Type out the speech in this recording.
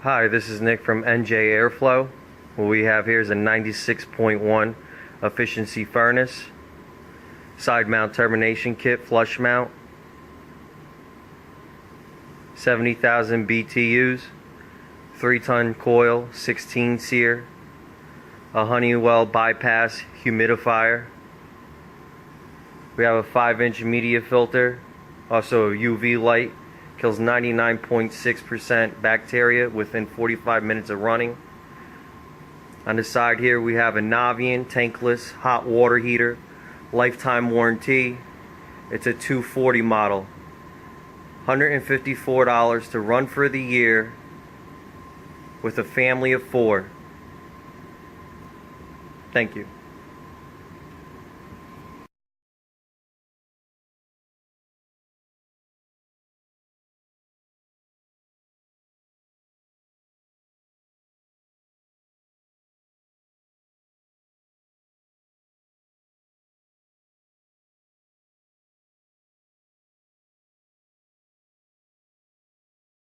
Hi, this is Nick from NJ AirFlow. What we have here is a 96.1 efficiency furnace, side mount termination kit, flush mount, 70,000 BTUs, 3-ton coil, 16 seer, a Honeywell bypass humidifier. We have a 5-inch media filter, also a UV light, kills 99.6% bacteria within 45 minutes of running. On the side here we have a Navian tankless hot water heater, lifetime warranty. It's a 240 model, $154 to run for the year with a family of 4. Thank you.